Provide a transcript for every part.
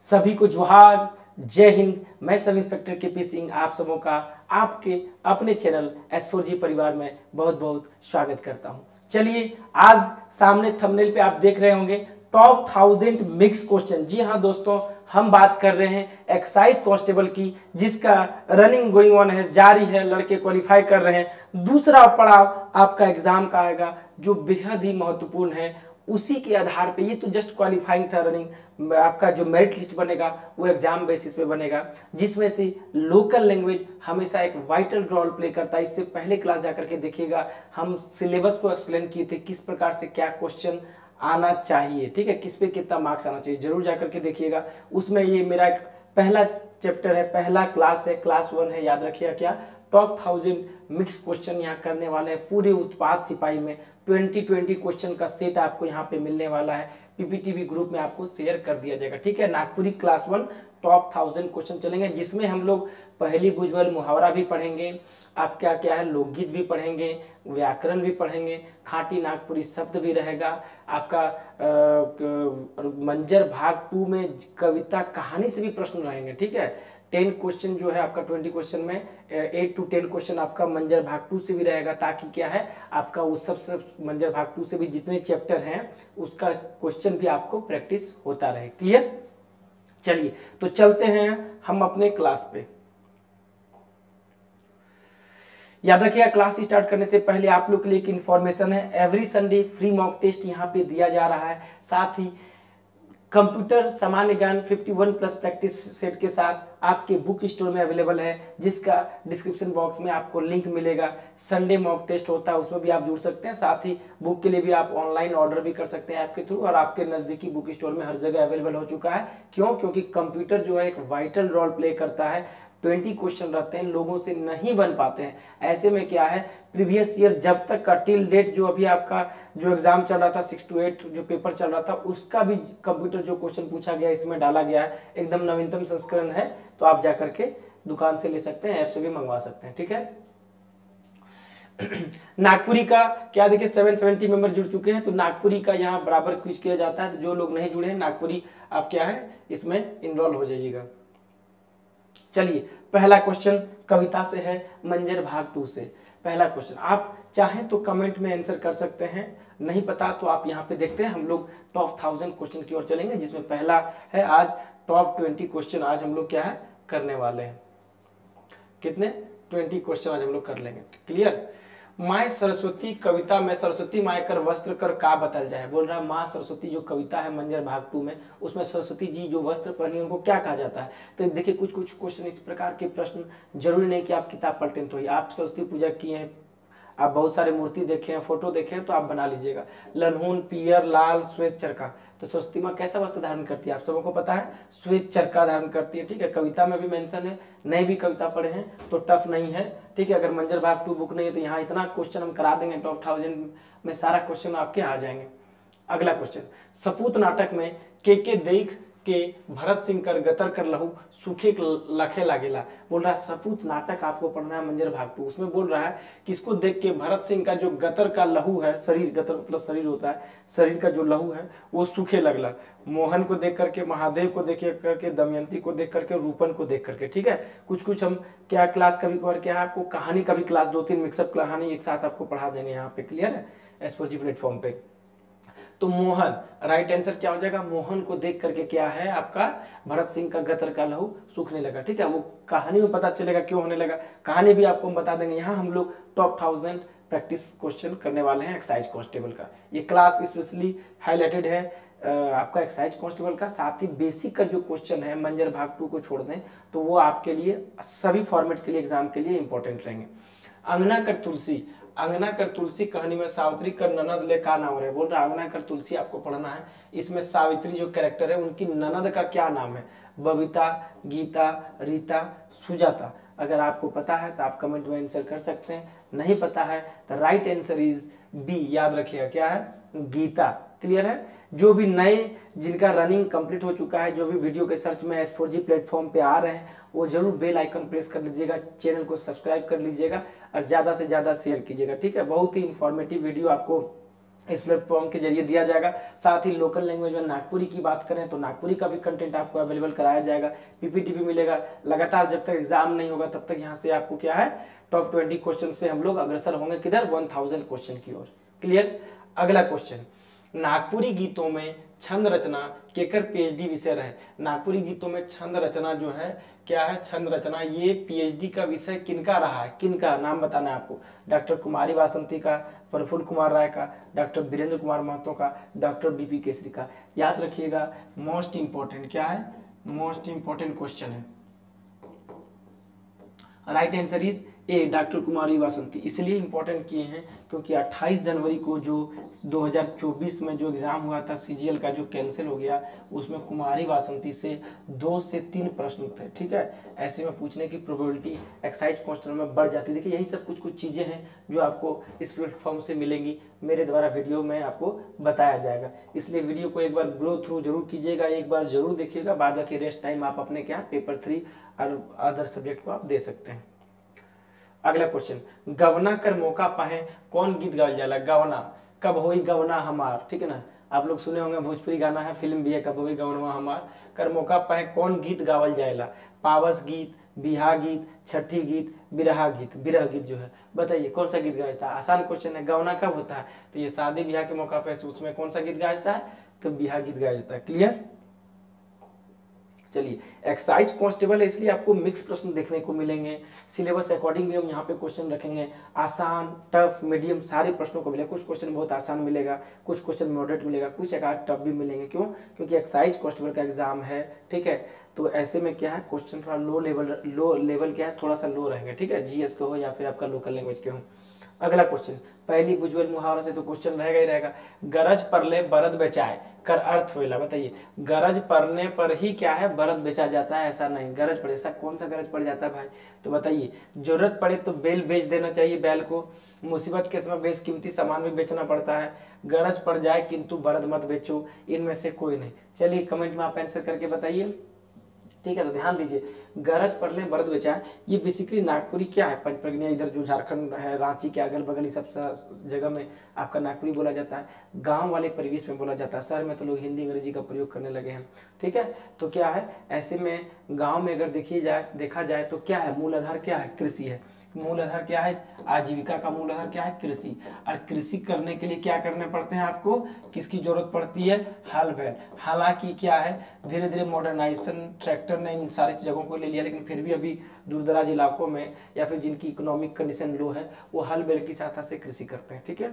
सभी को जोहार, जय हिंद। मैं सब इंस्पेक्टर केपी सिंह आप सबों का आपके अपने चैनल S4G परिवार में बहुत बहुत स्वागत करता हूं। चलिए, आज सामने थंबनेल पे आप देख रहे होंगे टॉप 1000 मिक्स क्वेश्चन। जी हाँ दोस्तों, हम बात कर रहे हैं एक्साइज कांस्टेबल की, जिसका रनिंग गोइंग ऑन है, जारी है, लड़के क्वालिफाई कर रहे हैं। दूसरा पड़ाव आपका एग्जाम का आएगा जो बेहद ही महत्वपूर्ण है। उसी के आधार पे, ये तो जस्ट क्वालिफाइंग था, रनिंग आपका जो मेरिट लिस्ट बनेगा वो एग्जाम बेसिस पे बनेगा, जिसमें से लोकल लैंग्वेज हमेशा एक वाइटल रोल प्ले करता है। इससे पहले क्लास जाकर के देखिएगा, हम सिलेबस को एक्सप्लेन किए थे, किस प्रकार से क्या क्वेश्चन आना चाहिए, ठीक है, किस पे कितना मार्क्स आना चाहिए, जरूर जाकर के देखिएगा। उसमें ये मेरा एक पहला चैप्टर है, पहला क्लास है, क्लास 1 है, याद रखिएगा क्या, टॉप 1000 मिक्स क्वेश्चन यहाँ करने वाले हैं। पूरे उत्पाद सिपाही में 20 क्वेश्चन का सेट आपको यहाँ पे मिलने वाला है, पीपीटीवी ग्रुप में आपको शेयर कर दिया जाएगा, ठीक है। नागपुरी क्लास 1 टॉप 1000 क्वेश्चन चलेंगे, जिसमें हम लोग पहली भुजबल मुहावरा भी पढ़ेंगे, आप क्या क्या है, लोकगीत भी पढ़ेंगे, व्याकरण भी पढ़ेंगे, खाटी नागपुरी शब्द भी रहेगा आपका। मंजर भाग 2 में कविता कहानी से भी प्रश्न रहेंगे, ठीक है। 10 क्वेश्चन जो है आपका 20 क्वेश्चन में 8 to 10 क्वेश्चन आपका मंजर भाग 2 से भी रहेगा, ताकि क्या है आपका उस सब मंजर भाग 2 से भी जितने चैप्टर हैं उसका क्वेश्चन भी आपको प्रैक्टिस होता रहे। क्लियर? चलिए, तो चलते हैं हम अपने क्लास पे। याद रखिएगा, क्लास स्टार्ट करने से पहले आप लोग के लिए एक इन्फॉर्मेशन है, every Sunday free mock test यहाँ पे दिया जा रहा है। साथ ही कंप्यूटर सामान्य ज्ञान 51 प्लस प्रैक्टिस सेट के साथ आपके बुक स्टोर में अवेलेबल है, जिसका डिस्क्रिप्शन बॉक्स में आपको लिंक मिलेगा। संडे मॉक टेस्ट होता है, उसमें भी आप जुड़ सकते हैं। साथ ही बुक के लिए भी आप ऑनलाइन ऑर्डर भी कर सकते हैं ऐप के थ्रू, और आपके नज़दीकी बुक स्टोर में हर जगह अवेलेबल हो चुका है। क्यों? क्योंकि कंप्यूटर जो है एक वाइटल रोल प्ले करता है। 20 क्वेश्चन रहते हैं, लोगों से नहीं बन पाते हैं। ऐसे में क्या है, प्रीवियस ईयर जब तक का टिल डेट जो अभी आपका जो एग्जाम चल रहा था 6 to 8 जो पेपर चल रहा था, उसका भी कंप्यूटर जो क्वेश्चन पूछा गया इसमें डाला गया है। एकदम नवीनतम संस्करण है, तो आप जाकर के दुकान से ले सकते हैं, ऐप से भी मंगवा सकते हैं, ठीक है। नागपुरी का क्या देखिए 770 मेंबर जुड़ चुके हैं, तो नागपुरी का यहाँ बराबर क्विज किया जाता है। तो जो लोग नहीं जुड़े हैं नागपुरी, आप क्या है इसमें इन्वॉल्व हो जाइएगा। चलिए, पहला क्वेश्चन कविता से है, मंजर भाग 2 से। पहला क्वेश्चन आप चाहें तो कमेंट में आंसर कर सकते हैं, नहीं पता तो आप यहाँ पे देखते हैं। हम लोग टॉप 1000 क्वेश्चन की ओर चलेंगे, जिसमें पहला है आज टॉप 20 क्वेश्चन आज हम लोग क्या है करने वाले हैं। कितने? 20 क्वेश्चन आज हम लोग कर लेंगे। क्लियर? माय सरस्वती कविता में सरस्वती माय कर वस्त्र कर का बदल जाए। बोल रहा है माँ सरस्वती जो कविता है मंजर भाग 2 में, उसमें सरस्वती जी जो वस्त्र पहनी उनको क्या कहा जाता है। तो देखिए कुछ कुछ क्वेश्चन इस प्रकार के प्रश्न, जरूरी नहीं कि आप किताब पढ़ते तो ही, आप सरस्वती पूजा किए हैं, आप बहुत सारे मूर्ति देखे हैं, फोटो देखे हैं, तो आप बना लीजिएगा। लनहून पियर लाल श्वेत चरका, तो सरस्वती माँ कैसा वस्त्र धारण करती है आप सबको पता है, श्वेत चरका धारण करती है, ठीक है। कविता में भी मेंशन है, नहीं भी कविता पढ़े हैं तो टफ नहीं है, ठीक है। अगर मंजर भाग 2 बुक नहीं है तो यहाँ इतना क्वेश्चन हम करा देंगे, टॉप 1000 में सारा क्वेश्चन आपके आ जाएंगे। अगला क्वेश्चन, सपूत नाटक में के देख के भरत सिंह कर गतर कर लहू सूखे लखे लागेला। बोल रहा है सपूत नाटक आपको पढ़ना है मंजर भाग 2, उसमें बोल रहा है किसको देख के भरत सिंह का जो गतर का लहू है, शरीर, गतर मतलब शरीर होता है, शरीर का जो लहू है वो सूखे लगला। मोहन को देख करके, महादेव को देख करके, दमयंती को देख करके, रूपन को देख करके, ठीक है। कुछ कुछ हम क्या क्लास कभी कभार क्या है आपको कहानी का भी क्लास 2-3 मिक्सअप कहानी एक साथ आपको पढ़ा देंगे यहाँ पे। क्लियर है? S4G प्लेटफॉर्म पे। तो मोहन, राइट आंसर क्या हो जाएगा, मोहन को देख करके क्या है आपका भरत सिंह का गतर का लहू सूखने लगा, ठीक है। वो कहानी में पता चलेगा क्यों होने लगा, कहानी भी आपको हम बता देंगे। यहाँ हम लोग टॉप 1000 प्रैक्टिस क्वेश्चन करने वाले हैं एक्साइज कांस्टेबल का। ये क्लास स्पेशली हाईलाइटेड है आपका एक्साइज कांस्टेबल का। साथ ही बेसिक का जो क्वेश्चन है मंजर भाग 2 को छोड़ दें तो वो आपके लिए सभी फॉर्मेट के लिए एग्जाम के लिए इंपॉर्टेंट रहेंगे। अंगना कर तुलसी, अंगना कर तुलसी कहानी में सावित्री कर ननद ले का नाम है। बोल रहा अंगना कर तुलसी आपको पढ़ना है, इसमें सावित्री जो कैरेक्टर है उनकी ननद का क्या नाम है, बबीता, गीता, रीता, सुजाता। अगर आपको पता है तो आप कमेंट में आंसर कर सकते हैं, नहीं पता है तो राइट आंसर इज बी, याद रखिएगा क्या है, गीता। क्लियर है? जो भी नए जिनका रनिंग कंप्लीट हो चुका है, जो भी वीडियो के सर्च में S4G प्लेटफॉर्म पे आ रहे हैं, वो जरूर बेल आइकन प्रेस कर लीजिएगा, चैनल को सब्सक्राइब कर लीजिएगा और ज़्यादा से ज़्यादा शेयर कीजिएगा, ठीक है। बहुत ही इंफॉर्मेटिव वीडियो आपको इस प्लेटफॉर्म के जरिए दिया जाएगा। साथ ही लोकल लैंग्वेज में नागपुरी की बात करें तो नागपुरी का भी कंटेंट आपको अवेलेबल कराया जाएगा, पीपीटी भी मिलेगा। लगातार जब तक एग्जाम नहीं होगा तब तक यहाँ से आपको क्या है टॉप 20 क्वेश्चन से हम लोग अग्रसर होंगे किधर 1000 क्वेश्चन की ओर। क्लियर। अगला क्वेश्चन, नागपुरी गीतों में छंद रचना केकर पीएचडी विषय रहे। नागपुरी गीतों में छंद रचना जो है क्या है, छंद रचना ये पीएचडी का विषय किनका रहा है, किनका नाम बताना है आपको। डॉक्टर कुमारी वासंती का, प्रफुल्ल कुमार राय का, डॉक्टर वीरेंद्र कुमार महतो का, डॉक्टर बीपी केसरी का। याद रखिएगा मोस्ट इंपॉर्टेंट क्या है, मोस्ट इंपॉर्टेंट क्वेश्चन है। Right answer is A doctor Kumari Vasanti. इसलिए इंपॉर्टेंट किए हैं क्योंकि 28 जनवरी को जो 2024 में जो एग्जाम हुआ था सीजीएल का जो कैंसिल हो गया, उसमें कुमारी वासंती से 2 से 3 प्रश्न थे। ठीक है, ऐसे में पूछने की प्रोबेबिलिटी एक्साइज क्वेश्चन में बढ़ जाती है। देखिए यही सब कुछ चीज़ें हैं जो आपको इस प्लेटफॉर्म से मिलेंगी, मेरे द्वारा वीडियो में आपको बताया जाएगा। इसलिए वीडियो को एक बार ग्रो थ्रू जरूर कीजिएगा, एक बार जरूर देखिएगा, बाद बाकी रेस्ट टाइम आप अपने क्या पेपर 3 और अदर सब्जेक्ट को आप दे सकते हैं। अगला क्वेश्चन, गवना कर मौका पाए कौन गीत गावल जाला। गवना, कब होई गवना हमार, ठीक है ना, आप लोग सुने होंगे, भोजपुरी गाना है, फिल्म भी है कब होई गवना हमार। कर मौका पाए कौन गीत गावल जाएला। पावस गीत, बिहा गीत, छठी गीत, बिरहा गीत। बिरह गीत जो है बताइए कौन सा गीत गाया जाता है। आसान क्वेश्चन है। गवना कब होता है तो ये शादी ब्याह के मौका पे, उसमें कौन सा गीत गाया जाता है तो बिहा गीत गाया जाता है। क्लियर। चलिए, एक्साइज कांस्टेबल है इसलिए आपको मिक्स प्रश्न देखने को मिलेंगे। सिलेबस अकॉर्डिंग भी हम यहाँ पे क्वेश्चन रखेंगे, आसान, टफ, मीडियम सारे प्रश्नों को मिलेगा। कुछ क्वेश्चन बहुत आसान मिलेगा, कुछ क्वेश्चन मॉडरेट मिलेगा, कुछ एक आध टफ भी मिलेंगे। क्यों? क्योंकि एक्साइज कांस्टेबल का एग्जाम है। ठीक है, तो ऐसे में क्या है क्वेश्चन थोड़ा लो लेवल क्या है, थोड़ा सा लो रहेंगे। ठीक है, जीएस के हो या फिर आपका लोकल लैंग्वेज के हो। अगला क्वेश्चन, पहली बुजुर्ग मुहावरा से तो क्वेश्चन रहेगा ही रहेगा। गरज परले बरद बेचाए कर अर्थ होइला। बताइए, गरज पड़ने पर ही क्या है बरद बेचा जाता है, ऐसा नहीं। गरज पड़े, ऐसा कौन सा गरज पड़ जाता है भाई, तो बताइए। जरूरत पड़े तो बेल बेच देना चाहिए बैल को। मुसीबत के समय बेशकीमती सामान भी बेचना पड़ता है। गरज पड़ जाए किंतु बरद मत बेचो, इनमें से कोई नहीं। चलिए कमेंट में आप आंसर करके बताइए। ठीक है, तो ध्यान दीजिए, गरज पड़ले बरद बेचाए, ये बेसिकली नागपुरी क्या है, पंचप्रज्ञा इधर जो झारखंड है, रांची के अगल बगल सब जगह में आपका नागपुरी बोला जाता है। गांव वाले परिवेश में बोला जाता है, शहर में तो लोग हिंदी अंग्रेजी का प्रयोग करने लगे हैं। ठीक है, तो क्या है ऐसे में गांव में अगर देखा जाए तो क्या है, मूल आधार क्या है, कृषि है। मूल आधार क्या है, आजीविका का मूल आधार क्या है, कृषि। और कृषि करने के लिए क्या करने पड़ते हैं आपको, किसकी जरूरत पड़ती है, हल बैल। हालांकि क्या है धीरे धीरे मॉडर्नाइजेशन, ट्रैक्टर ने इन सारी जगहों को ले लिया, लेकिन फिर भी अभी दूर दराज इलाकों में या फिर जिनकी इकोनॉमिक कंडीशन लो है वो हल बैल की सहायता से कृषि करते हैं। ठीक है,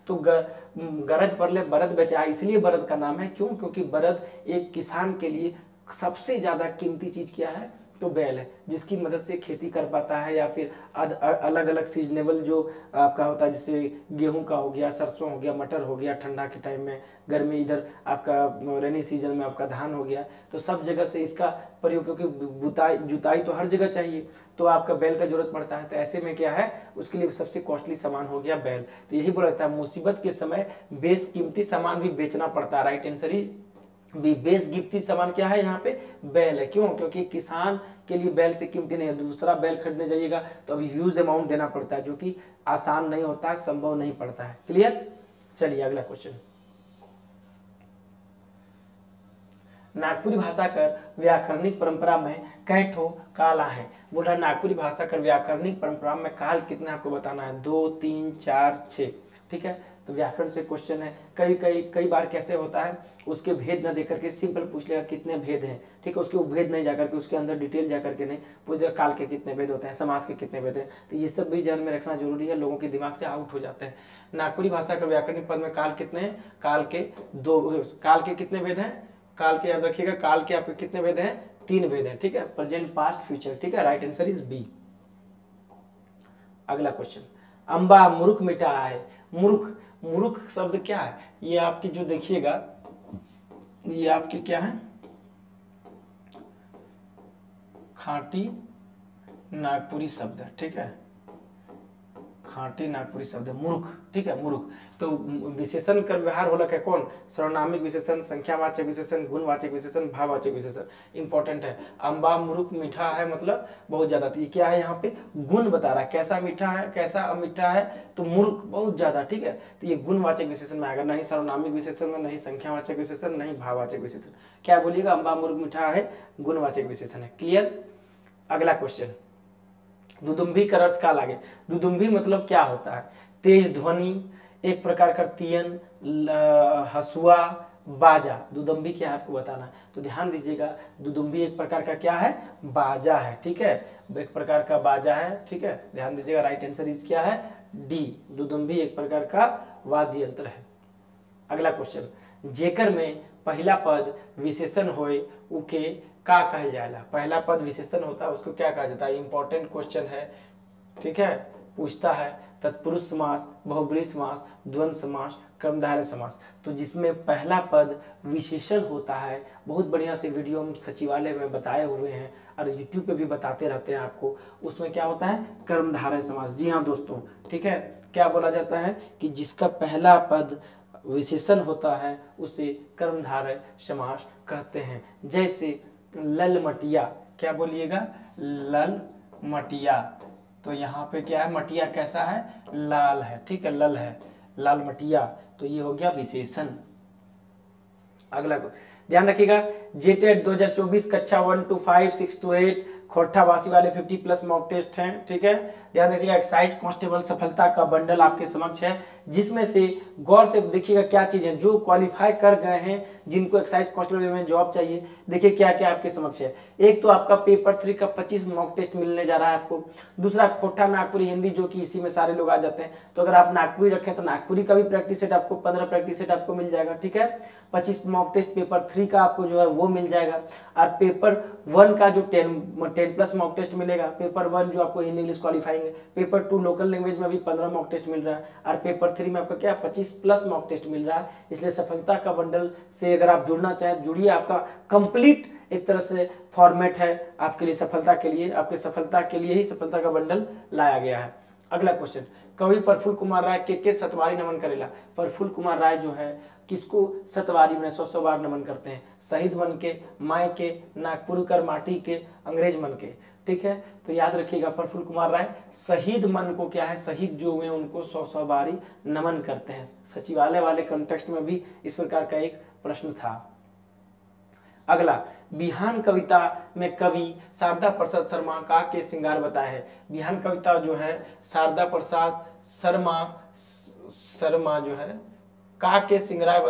तो गरज परले बरद बेचाए, इसलिए बरद का नाम है। क्यों? क्योंकि बरद एक किसान के लिए सबसे ज्यादा कीमती चीज क्या है तो बैल है, जिसकी मदद से खेती कर पाता है। या फिर अलग अलग सीजनेबल जो आपका होता है, जैसे गेहूं का हो गया, सरसों हो गया, मटर हो गया, ठंडा के टाइम में, गर्मी इधर आपका रेनी सीजन में आपका धान हो गया, तो सब जगह से इसका प्रयोग, क्योंकि जुताई तो हर जगह चाहिए, तो आपका बैल का जरूरत पड़ता है। तो ऐसे में क्या है उसके लिए सबसे कॉस्टली सामान हो गया बैल। तो यही बोला जाता है मुसीबत के समय बेशकीमती सामान भी बेचना पड़ता है। राइट आंसर इज भी बेस कीमती सामान क्या है यहाँ पे बैल है। क्यों? क्योंकि किसान के लिए बैल से कीमती नहीं है। दूसरा बैल खरीदने जाइएगा तो अभी ह्यूज अमाउंट देना पड़ता है, जो कि आसान नहीं होता है, संभव नहीं पड़ता है। क्लियर। चलिए अगला क्वेश्चन, नागपुरी भाषा कर व्याकरणिक परंपरा में कै ठो काल है। बोल रहा है नागपुरी भाषा कर व्याकरणिक परंपरा में काल कितने आपको बताना है, 2, 3, 4, 6। ठीक है, तो व्याकरण से क्वेश्चन है। कई बार कैसे होता है उसके भेद न देकर के सिंपल पूछ लेगा कितने भेद हैं। ठीक है, उसके भेद नहीं जाकर के, उसके अंदर डिटेल जाकर के नहीं पूछ लेगा काल के कितने भेद होते हैं, समास के कितने भेद हैं। तो ये सब भी ध्यान में रखना जरूरी है, लोगों के दिमाग से आउट हो जाते हैं। नागपुरी भाषा का व्याकरणिक पद में काल कितने हैं, काल के 2, काल के कितने भेद हैं, काल के याद रखिएगा, काल के आपके कितने भेद हैं, 3 भेद हैं। ठीक है, प्रेजेंट, पास्ट, फ्यूचर। ठीक है, राइट आंसर इज बी। अगला क्वेश्चन, अंबा मूर्ख मिटा है। मूर्ख, मूर्ख शब्द क्या है, ये आपकी जो देखिएगा ये आपके क्या है, खाटी नागपुरी शब्द है। ठीक है, खाटी नागपुरी शब्द है मूर्ख, ठीक है, मूर्ख। तो विशेषण कर व्यवहार होला है कौन, सर्वनामिक विशेषण, संख्यावाचक विशेषण, गुणवाचक विशेषण, भाववाचक विशेषण। इंपॉर्टेंट है। अम्बा मूर्ख मीठा है मतलब बहुत ज्यादा, तो ये क्या है यहाँ पे गुण बता रहा है, कैसा मीठा है कैसा अमीठा है, तो मूर्ख बहुत ज्यादा, ठीक है। तो ये गुणवाचक विशेषण में आएगा, नहीं सर्वनामिक विशेषण में, नहीं संख्यावाचक विशेषण, नहीं भाववाचक विशेषण। क्या बोलिएगा, अम्बा मूर्ख मीठा है गुणवाचक विशेषण है। क्लियर। अगला क्वेश्चन, दुदुम्भी का अर्थ क्या लागे। दुदुम्भी मतलब क्या होता है, तेज ध्वनि, एक प्रकार का तीयन, हसुआ, बाजा। दुदुम्भी क्या है आपको बताना है, तो ध्यान दीजिएगा, दुदुम्भी एक प्रकार का क्या है, बाजा है, ठीक है, एक प्रकार का बाजा है, ठीक है, ध्यान दीजिएगा। राइट आंसर इज क्या है, डी, दुदुम्भी एक प्रकार का वाद्य यंत्र है। अगला क्वेश्चन, जेकर में पहला पद विशेषण होए उके का कहल जाएला। पहला पद विशेषण होता है उसको क्या कहा जाता है, इंपॉर्टेंट क्वेश्चन है, ठीक है, पूछता है तत्पुरुष समास, बहुब्रीहि समास, द्वंद्व समास, कर्मधारय समास। तो जिसमें पहला पद विशेषण होता है, बहुत बढ़िया से वीडियो हम सचिवालय में बताए हुए हैं और यूट्यूब पे भी बताते रहते हैं आपको, उसमें क्या होता है, कर्मधारय समास। जी हाँ दोस्तों, ठीक है, क्या बोला जाता है कि जिसका पहला पद विशेषण होता है उसे कर्मधारय समास कहते हैं। जैसे ललमटिया, क्या बोलिएगा, ललमटिया, तो यहाँ पे क्या है, मटिया कैसा है, लाल है, ठीक है, लल है, लाल मटिया, तो ये हो गया विशेषण। अगला को ध्यान रखिएगा, जेटेट 2024 कक्षा 1 to 5, 6 to 8 खोरठावासी वाले 50+ मॉक टेस्ट हैं, ठीक है। ध्यान दीजिएगा, एक्साइज कांस्टेबल सफलता का बंडल आपके समक्ष है, जिसमें से गौर से देखिएगा क्या चीज है, जो क्वालिफाई कर गए हैं, जिनको एक्साइज कांस्टेबल में जॉब चाहिए, देखिए क्या क्या आपके समक्ष है। एक तो आपका पेपर 3 का 25 मॉक टेस्ट मिलने जा रहा है आपको। दूसरा खोटा नागपुरी हिंदी, जो कि इसी में सारे लोग आ जाते हैं, तो अगर आप नागपुरी रखें तो नागपुरी का भी प्रैक्टिस सेट आपको 15 प्रैक्टिस सेट आपको मिल जाएगा, ठीक है। 25 मॉक टेस्ट पेपर 3 का आपको जो है वो मिल जाएगा, और पेपर 1 का जो 10+ मॉक टेस्ट मिलेगा, पेपर 1 जो आपको हिंदी इंग्लिश क्वालिफाइंग है, पेपर 2 लोकल लैंग्वेज में भी 15 मॉक टेस्ट मिल रहा है, और पेपर 3 में आपका क्या 25+ मॉक टेस्ट मिल रहा है। इसलिए सफलता का बंडल से अगर आप जुड़ना चाहें जुड़िए, आपका कंप्लीट एक तरह से फॉर्मेट है आपके लिए, सफलता के लिए, आपके सफलता के लिए ही सफलता का बंडल लाया गया है। अगला क्वेश्चन, कवि प्रफुल्ल कुमार राय के सतवारी नमन करेला। प्रफुल्ल कुमार राय जो है किसको सतवारी में 100 बार नमन करते हैं, शहीद मन के, माय के, नागपुर कर माटी के, अंग्रेज मन के, ठीक है। तो याद रखिएगा, प्रफुल्ल कुमार राय शहीद मन को क्या है, शहीद जो हुए उनको 100 बारी नमन करते हैं। सचिवालय वाले कॉन्टेक्स्ट में भी इस प्रकार का एक प्रश्न था। अगला, बिहान कविता में कवि शारदा प्रसाद शर्मा का के श्रृंगार बताया है। बिहान कविता जो है शारदा प्रसाद शर्मा जो है का के श्रृंगार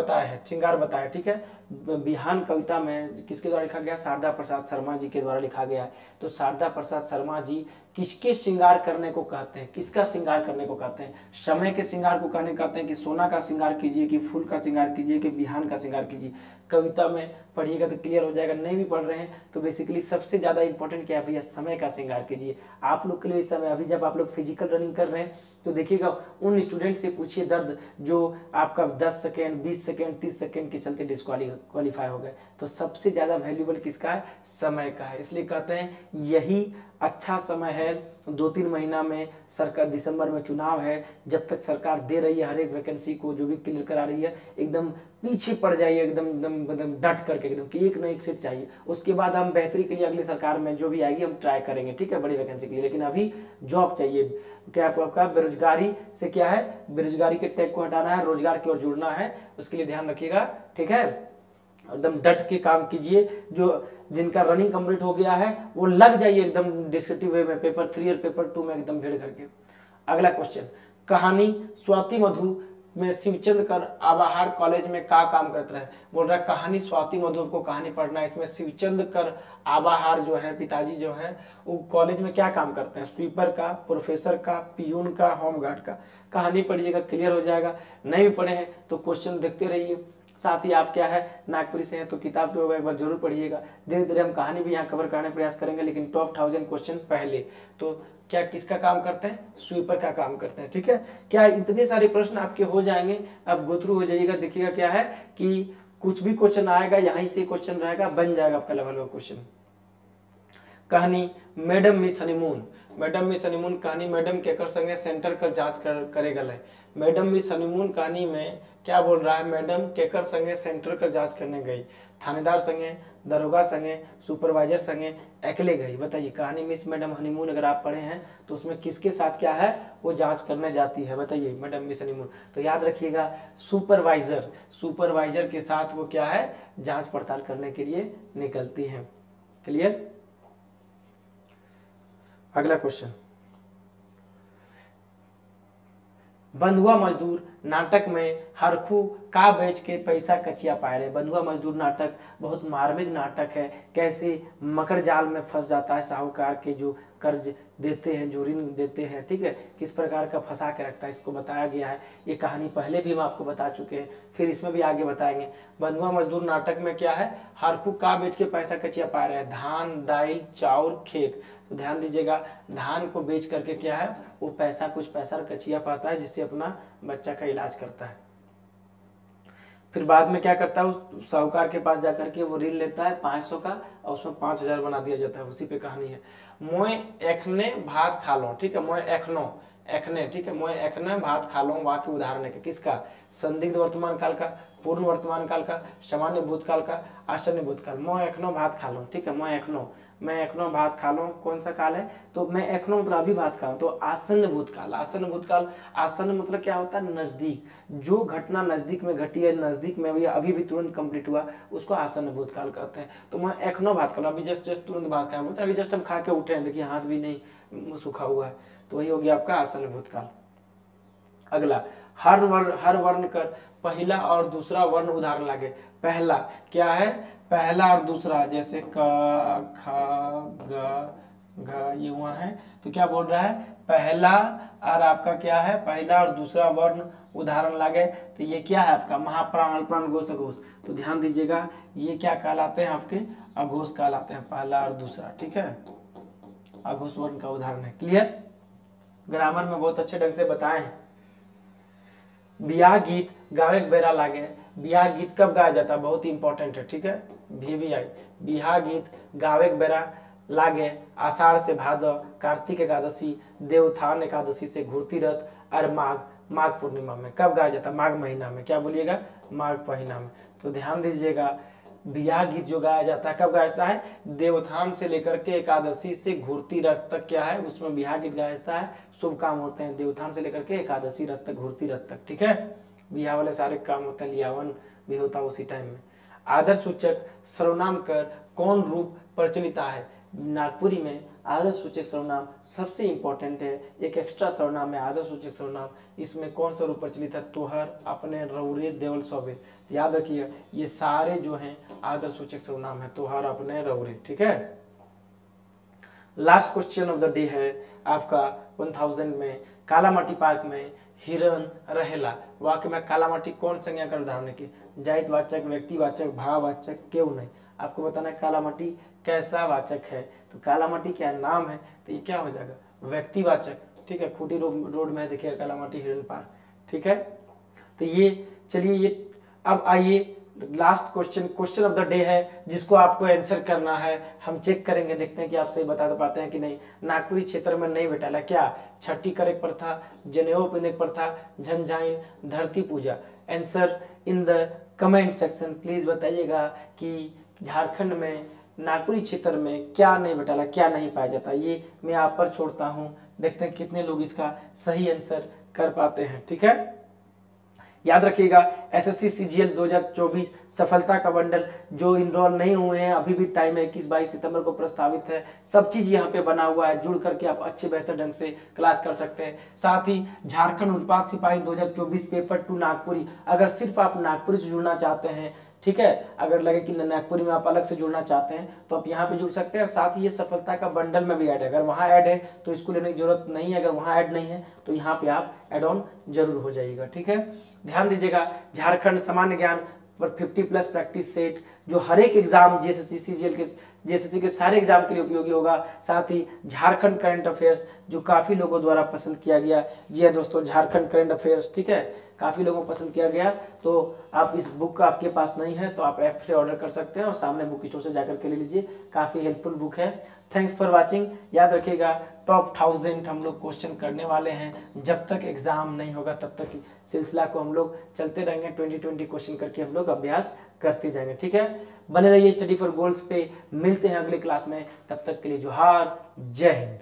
बताया, ठीक है। बिहान कविता में किसके द्वारा लिखा गया, शारदा प्रसाद शर्मा जी के द्वारा लिखा गया है। तो शारदा प्रसाद शर्मा जी किसके श्रृंगार करने को कहते हैं, किसका श्रृंगार करने को कहते हैं, समय के श्रृंगार को कहते हैं कि सोना का श्रृंगार कीजिए, कि फूल का श्रृंगार कीजिए, कि बिहान का श्रृंगार कीजिए। कविता में पढ़िएगा तो क्लियर हो जाएगा, नहीं भी पढ़ रहे हैं तो बेसिकली सबसे ज्यादा इंपॉर्टेंट क्या है भैया, समय का श्रृंगार कीजिए। आप लोग के लिए समय, अभी जब आप लोग फिजिकल रनिंग कर रहे हैं तो देखिएगा उन स्टूडेंट से पूछिए दर्द जो आपका 10 सेकेंड 20 सेकेंड 30 सेकेंड के चलते डिस्क्वालीफाई हो गए। तो सबसे ज्यादा वैल्यूबल किसका है, समय का है। इसलिए कहते हैं यही अच्छा समय है, 2-3 महीना में सरकार, दिसंबर में चुनाव है, जब तक सरकार दे रही है हर एक वैकेंसी को जो भी क्लियर करा रही है, एकदम पीछे पड़ जाइए, एकदम डट करके, एकदम कि एक न एक सीट चाहिए। उसके बाद हम बेहतरी के लिए अगली सरकार में जो भी आएगी हम ट्राई करेंगे, ठीक है, बड़ी वैकेंसी के लिए। लेकिन अभी जॉब चाहिए। क्या आपका बेरोजगारी से क्या है, बेरोजगारी के टैग को हटाना है, रोजगार की ओर जुड़ना है, उसके लिए ध्यान रखिएगा, ठीक है। एकदम डट के काम कीजिए। जो जिनका रनिंग कंप्लीट हो गया है वो लग जाइए एकदम डिस्क्रिप्टिव वे में, पेपर 3 और पेपर 2 में एकदम भीड़ करके। अगला क्वेश्चन, कहानी स्वाति मधु में शिवचंद कर आवाहार कॉलेज में का काम करते रहे। बोल रहा है कहानी स्वाति मधु को कहानी पढ़ना है। इसमें शिवचंद कर आवाहार जो है पिताजी जो है वो कॉलेज में क्या काम करते हैं, स्वीपर का, प्रोफेसर का, पियून का, होमगार्ड का। कहानी पढ़िएगा क्लियर हो जाएगा। नहीं भी पढ़े हैं तो क्वेश्चन देखते रहिए। साथ ही आप क्या है नागपुरी से हैं तो किताब तो एक बार जरूर पढ़िएगा। धीरे धीरे हम कहानी भी यहाँ कवर करने का प्रयास करेंगे, लेकिन टॉप 1000 क्वेश्चन पहले। तो क्या किसका काम करते हैं, स्वीपर का काम करते हैं, ठीक है। क्या इतने सारे प्रश्न आपके हो जाएंगे, आप गो थ्रू हो जाइएगा। देखिएगा क्या है कि कुछ भी क्वेश्चन आएगा यहीं से क्वेश्चन रहेगा, बन जाएगा आपका लेवल का क्वेश्चन। कहानी madam miss honeymoon, madam miss honeymoon कहानी मैडम केकर संगे सेंटर कर जांच करे गल है। मैडम मिस हनीमून कहानी में क्या बोल रहा है, मैडम केकर संगे सेंटर कर जांच करने गई, थानेदार संगे, दरोगा संगे, सुपरवाइजर संगे, अकेले गई। बताइए कहानी मिस मैडम हनीमून अगर आप पढ़े हैं तो उसमें किसके साथ क्या है वो जांच करने जाती है, बताइए मैडम मिस हनीमून। तो याद रखिएगा सुपरवाइजर, सुपरवाइजर के साथ वो क्या है जांच पड़ताल करने के लिए निकलती है। क्लियर। अगला क्वेश्चन, बंधुआ मजदूर नाटक में हरखू का बेच के पैसा कचिया पाए रहे। बंधुआ मजदूर नाटक बहुत मार्मिक नाटक है, कैसे मकर जाल में फंस जाता है साहूकार के जो कर्ज देते हैं, जो ऋण देते हैं, ठीक है, किस प्रकार का फंसा के रखता है इसको बताया गया है। ये कहानी पहले भी हम आपको बता चुके हैं, फिर इसमें भी आगे बताएंगे। बंधुआ मजदूर नाटक में क्या है, हरखू का बेच के पैसा कचिया पा रहे हैं, धान, दाल, चाउर, खेत। तो ध्यान दीजिएगा, धान को बेच करके क्या है वो पैसा, कुछ पैसा कचिया पाता है जिससे अपना बच्चा का इलाज करता है। फिर बाद में क्या करता है, उस साहूकार के पास जाकर के वो ऋण लेता है 500 का और उसमें 5000 बना दिया जाता है। उसी पे कहानी है। मोए एखने भात खा लो, ठीक है, मोए एखनो एखने, ठीक है, मोए एखने भात खा लो, वाक्य उदाहरण है किसका, संदिग्ध वर्तमान काल का, पूर्ण वर्तमान काल का, सामान्य भूतकाल का, आसन्न भूतकाल। मोए एखनो भात खा लो, ठीक है, मोए एखनो, मैं एखनो भात खा लो, कौन सा काल है, तो मैं एखनो मतलब अभी भात खाऊं, तो आसन्न भूतकाल। आसन्न भूतकाल, आसन्न मतलब क्या होता है नजदीक, जो घटना नजदीक में घटी है, नजदीक में अभी भी तुरंत कंप्लीट हुआ, उसको आसन्न भूतकाल कहते हैं। तो मैं एखनो भात खा लो, अभी जस्ट तुरंत भात खाया, बोलते अभी जस्ट हम खा के उठे हैं, देखिए हाथ भी नहीं सूखा हुआ है, तो वही हो गया आपका आसन्न भूतकाल। अगला, हर वर्ण कर पहला और दूसरा वर्ण उदाहरण लागे। पहला क्या है, पहला और दूसरा, जैसे क ख ग घ ये हुआ है, तो क्या बोल रहा है, पहला और आपका क्या है, पहला और दूसरा वर्ण उदाहरण लागे। तो ये क्या है आपका महाप्राण, अल्पप्राण, घोष, अघोष। तो ध्यान दीजिएगा ये क्या कहलाते हैं आपके, अघोष कहलाते हैं, पहला और दूसरा, ठीक है, अघोष वर्ण का उदाहरण है। क्लियर। ग्रामर में बहुत अच्छे ढंग से बताए हैं। बियाह गीत गावे बेरा लागे। बियाह गीत कब गाया जाता है, बहुत ही इंपॉर्टेंट है, ठीक है, VVI। बियाह गीत गावे बेरा लागे आषाढ़ से भादव, कार्तिक एकादशी, देवउत्थान एकादशी से घूर्ती रथ और माघ पूर्णिमा में। कब गाया जाता है, माघ महीना में, क्या बोलिएगा, माघ महीना में। तो ध्यान दीजिएगा बियाह गीत जो गाया जाता है कब गाया जाता है, देवउत्थान से लेकर के एकादशी से घूर्ती रथ तक क्या है उसमें बियाह गीत गाया जाता है। शुभ काम होते हैं देवउत्थान से लेकर के एकादशी रथ तक, घूर्ती रथ तक, ठीक है, बियाह वाले सारे काम होते हैं, लियावन भी होता है उसी टाइम में। आदर्श सूचक सर्वनाम कर कौन रूप प्रचलित है। नागपुरी में आदर्श सूचक सर्वनाम सबसे इंपॉर्टेंट है, एक एक्स्ट्रा सर्वनाम है आदर्श सूचक सर्वनाम। इसमें कौन सा रूप प्रचलित है, तोहर, अपने, रौरे, देवल, सौबे। तो याद रखिए ये सारे जो हैं आदर्श सूचक सर्वनाम है, तोहर, अपने, रौरे, ठीक है। Last question of the day है आपका 1000 में, कालामाटी पार्क में हिरन रहेला। वाक्य में कालामाटी कौन संज्ञा कर उदाहरण की, जातिवाचक, व्यक्तिवाचक, भाववाचक, क्यों नहीं। आपको बताना है कालामाटी कैसा वाचक है, तो कालामाटी क्या नाम है, तो ये क्या हो जाएगा व्यक्तिवाचक, ठीक है। खूटी रोड में देखिएगा कालामाटी हिरन पार्क, ठीक है। तो ये चलिए ये अब आइए last question of the day है जिसको आपको आंसर करना है। हम चेक करेंगे, देखते हैं कि आप सही बता पाते हैं कि नहीं। नागपुरी क्षेत्र में नहीं भेटाला क्या, छठी करेक्ट प्रथा, जनेऊ पहनने प्रथा, झंझाइन, धरती पूजा। Answer in the comment section please बताइएगा कि झारखंड में नागपुरी क्षेत्र में क्या नहीं भेटाला, क्या नहीं पाया जाता। ये मैं आप पर छोड़ता हूँ, देखते हैं कितने लोग इसका सही आंसर कर पाते हैं, ठीक है। याद रखिएगा एसएससी सीजीएल 2024 सफलता का बंडल जो इनरोल नहीं हुए हैं अभी भी टाइम है, 21-22 सितंबर को प्रस्तावित है। सब चीज यहाँ पे बना हुआ है, जुड़ करके आप अच्छे बेहतर ढंग से क्लास कर सकते हैं। साथ ही झारखंड उत्पाद सिपाही 2024 पेपर 2 नागपुरी, अगर सिर्फ आप नागपुरी से जुड़ना चाहते हैं, ठीक है, अगर लगे कि नागपुरी में आप अलग से जुड़ना चाहते हैं तो आप यहाँ पे जुड़ सकते हैं। साथ ही ये सफलता का बंडल में भी ऐड है, अगर वहाँ ऐड है तो इसको लेने की जरूरत नहीं है, अगर वहाँ ऐड नहीं है तो यहाँ पे आप ऐड ऑन जरूर हो जाइएगा, ठीक है। ध्यान दीजिएगा झारखंड सामान्य ज्ञान पर 50+ प्रैक्टिस सेट जो हर एक एग्जाम जेएसएससी सीजीएल के जेएसएससी के सारे एग्जाम के लिए उपयोगी होगा। साथ ही झारखंड करंट अफेयर्स जो काफ़ी लोगों द्वारा पसंद किया गया। जी हाँ दोस्तों, झारखंड करंट अफेयर्स, ठीक है, काफ़ी लोगों को पसंद किया गया। तो आप इस बुक का आपके पास नहीं है तो आप ऐप से ऑर्डर कर सकते हैं और सामने बुक स्टोर से जाकर के ले लीजिए, काफ़ी हेल्पफुल बुक है। Thanks for watching. याद रखिएगा टॉप 1000 हम लोग क्वेश्चन करने वाले हैं, जब तक एग्जाम नहीं होगा तब तक सिलसिला को हम लोग चलते रहेंगे। 20 क्वेश्चन करके हम लोग अभ्यास करते जाएंगे, ठीक है। बने रहिए स्टडी फॉर गोल्स पे। मिलते हैं अगले क्लास में, तब तक के लिए जोहार, जय हिंद।